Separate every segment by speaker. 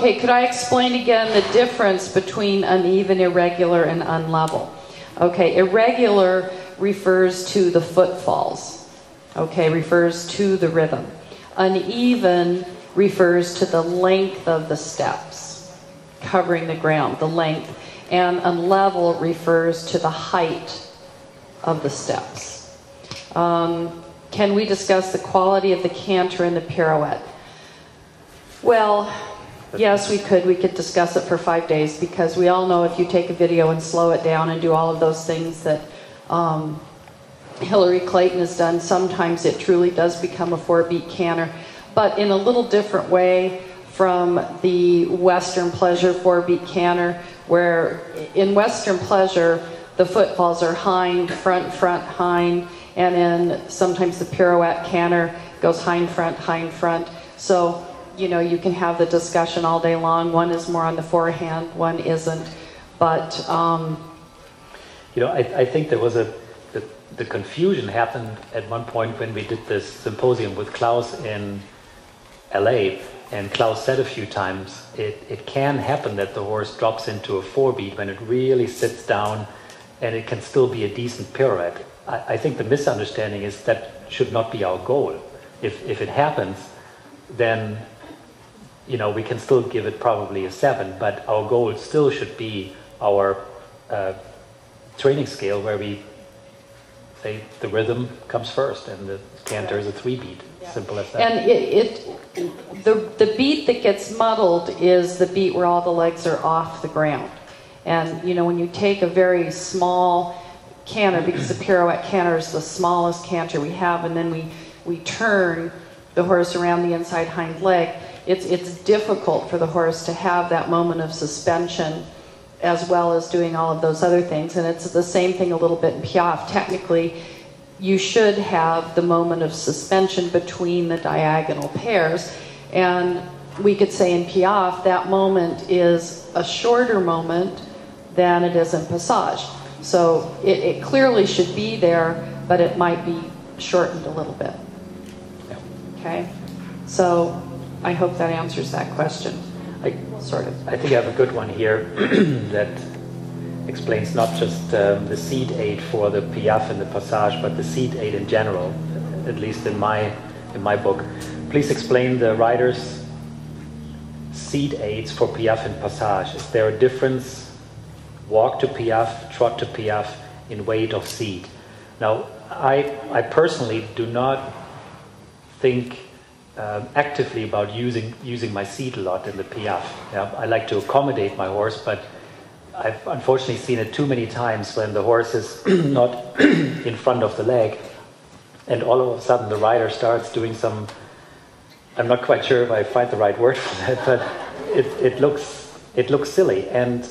Speaker 1: Okay, could I explain again the difference between uneven, irregular, and unlevel? Okay, irregular refers to the footfalls. Okay, refers to the rhythm. Uneven refers to the length of the steps, covering the ground, the length. And unlevel refers to the height of the steps. Can we discuss the quality of the canter and the pirouette? Well, yes, we could. We could discuss it for 5 days, because we all know if you take a video and slow it down and do all of those things that Hillary Clayton has done, sometimes it truly does become a 4-beat canter, but in a little different way from the Western pleasure 4-beat canter, where in Western pleasure the footfalls are hind, front, front, hind, and then sometimes the pirouette canter goes hind, front. So, you know, you can have the discussion all day long. One is more on the forehand, one isn't. But
Speaker 2: you know, I think there was the confusion happened at one point when we did this symposium with Klaus in LA, and Klaus said a few times it can happen that the horse drops into a 4-beat when it really sits down, and it can still be a decent pirouette. I think the misunderstanding is that should not be our goal. If it happens, then, you know, we can still give it probably a 7, but our goal still should be our training scale, where we say the rhythm comes first and the canter is a 3-beat. Yeah. Simple as that.
Speaker 1: And the beat that gets muddled is the beat where all the legs are off the ground. And, you know, when you take a very small canter, because the pirouette canter is the smallest canter we have, and then we turn the horse around the inside hind leg, it's difficult for the horse to have that moment of suspension as well as doing all of those other things. And it's the same thing a little bit in Piaffe. Technically, you should have the moment of suspension between the diagonal pairs. And we could say in Piaffe, that moment is a shorter moment than it is in Passage. So it clearly should be there, but it might be shortened a little bit. Okay? So I hope that answers that question. Sort of.
Speaker 2: I think I have a good one here that explains not just the seat aid for the Piaffe and the Passage, but the seat aid in general, at least in my book. Please explain the rider's seat aids for Piaffe and Passage. Is there a difference, walk to Piaffe, trot to Piaffe, in weight of seat? Now, I personally do not think actively about using my seat a lot in the Piaffe. Yeah, I like to accommodate my horse, but I've unfortunately seen it too many times when the horse is not in front of the leg, and all of a sudden the rider starts doing some, I'm not quite sure if I find the right word for that, but it looks silly. And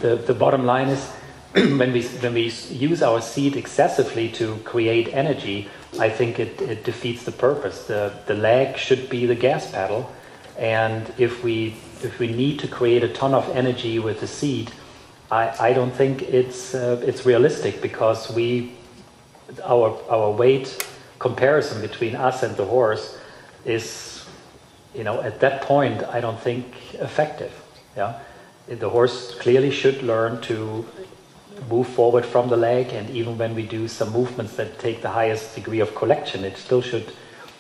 Speaker 2: the bottom line is, when we use our seat excessively to create energy, I think it defeats the purpose. The leg should be the gas pedal, and if we need to create a ton of energy with the seat, I don't think it's realistic, because our weight comparison between us and the horse is, you know, at that point I don't think effective. Yeah, the horse clearly should learn to move forward from the leg, and even when we do some movements that take the highest degree of collection, it still should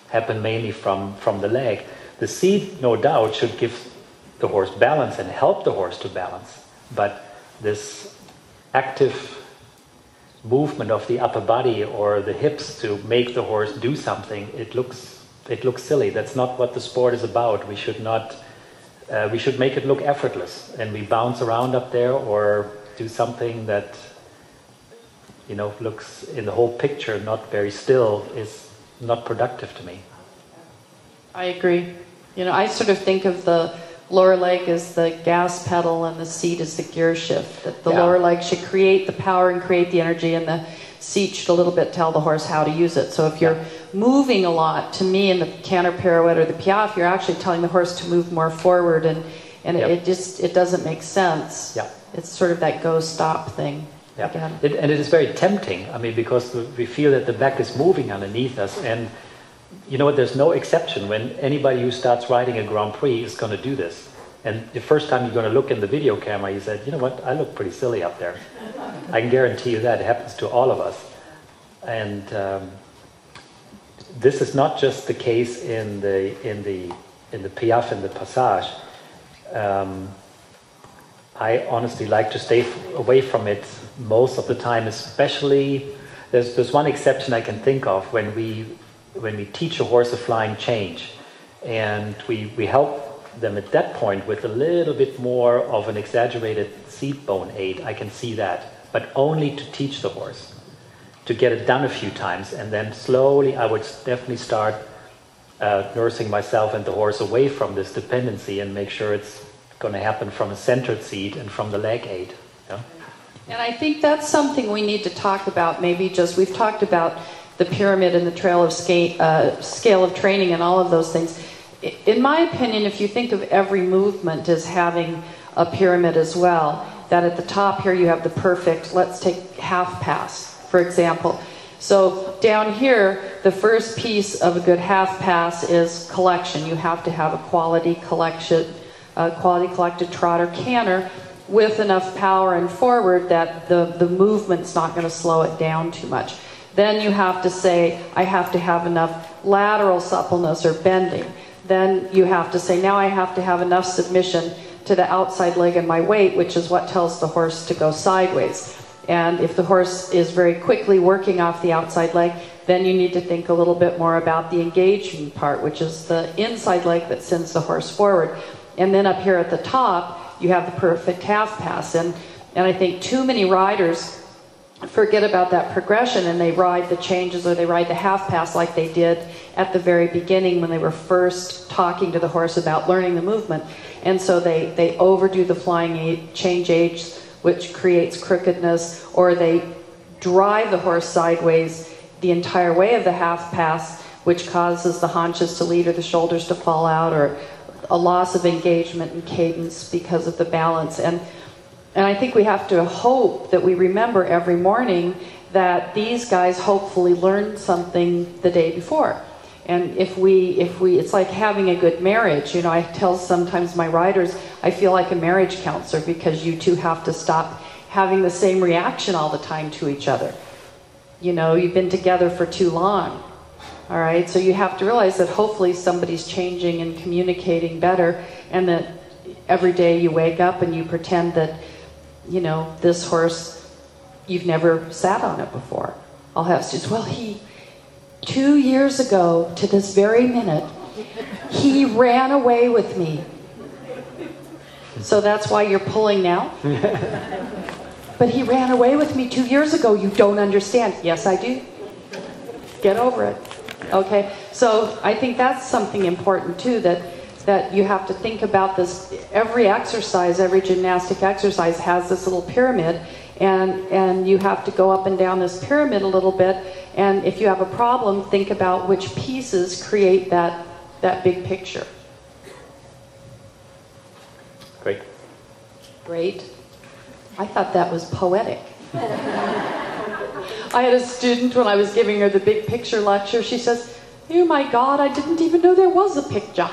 Speaker 2: happen mainly from the leg. The seat, no doubt, should give the horse balance and help the horse to balance, but this active movement of the upper body or the hips to make the horse do something, it looks silly. That's not what the sport is about. We should not we should make it look effortless, and we bounce around up there or do something that, you know, looks in the whole picture not very still, is not productive to me.
Speaker 1: I agree. You know, I sort of think of the lower leg as the gas pedal and the seat as the gear shift. That the lower leg should create the power and create the energy, and the seat should a little bit tell the horse how to use it. So if you're moving a lot, to me in the canter, pirouette, or the Piaffe, you're actually telling the horse to move more forward, and it doesn't make sense. Yeah. It's sort of that go-stop thing.
Speaker 2: Yeah, and it is very tempting. I mean, because we feel that the back is moving underneath us, and you know what? There's no exception when anybody who starts riding a Grand Prix is going to do this. And the first time you're going to look in the video camera, you said, you know what, I look pretty silly up there. I can guarantee you that. It happens to all of us. And this is not just the case in the Piaffe and the Passage. I honestly like to stay away from it most of the time, especially, there's one exception I can think of when we teach a horse a flying change, and we help them at that point with a little bit more of an exaggerated seat bone aid. I can see that, but only to teach the horse, to get it done a few times, and then slowly I would definitely start nursing myself and the horse away from this dependency and make sure it's going to happen from a centered seat and from the leg aid. Yeah?
Speaker 1: And I think that's something we need to talk about. Maybe just, we've talked about the pyramid and the trail of scale of training and all of those things. In my opinion, if you think of every movement as having a pyramid as well, that at the top here you have the perfect, let's take half pass, for example. So down here, the first piece of a good half pass is collection. You have to have a quality collected trot or canter with enough power and forward that the movement's not going to slow it down too much. Then you have to say, I have to have enough lateral suppleness or bending. Then you have to say, now I have to have enough submission to the outside leg and my weight, which is what tells the horse to go sideways. And if the horse is very quickly working off the outside leg, then you need to think a little bit more about the engagement part, which is the inside leg that sends the horse forward. And then up here at the top, you have the perfect half pass. And I think too many riders forget about that progression, and they ride the changes or they ride the half pass like they did at the very beginning when they were first talking to the horse about learning the movement. And so they overdo the flying change age, which creates crookedness, or they drive the horse sideways the entire way of the half pass, which causes the haunches to lead or the shoulders to fall out, or a loss of engagement and cadence because of the balance. And I think we have to hope that we remember every morning that these guys hopefully learned something the day before. And if we, it's like having a good marriage. You know, I tell sometimes my riders, I feel like a marriage counselor, because you two have to stop having the same reaction all the time to each other. You know, you've been together for too long. All right, so you have to realize that hopefully somebody's changing and communicating better, and that every day you wake up and you pretend that, you know, this horse, you've never sat on it before. I'll have students, well, 2 years ago to this very minute, he ran away with me. So that's why you're pulling now? But he ran away with me 2 years ago. You don't understand. Yes, I do. Get over it. Okay? So I think that's something important too, that you have to think about this. Every exercise, every gymnastic exercise has this little pyramid, and you have to go up and down this pyramid a little bit, and if you have a problem, think about which pieces create that big picture.
Speaker 2: Great.
Speaker 1: Great. I thought that was poetic. I had a student, when I was giving her the big picture lecture, she says, oh my God, I didn't even know there was a picture.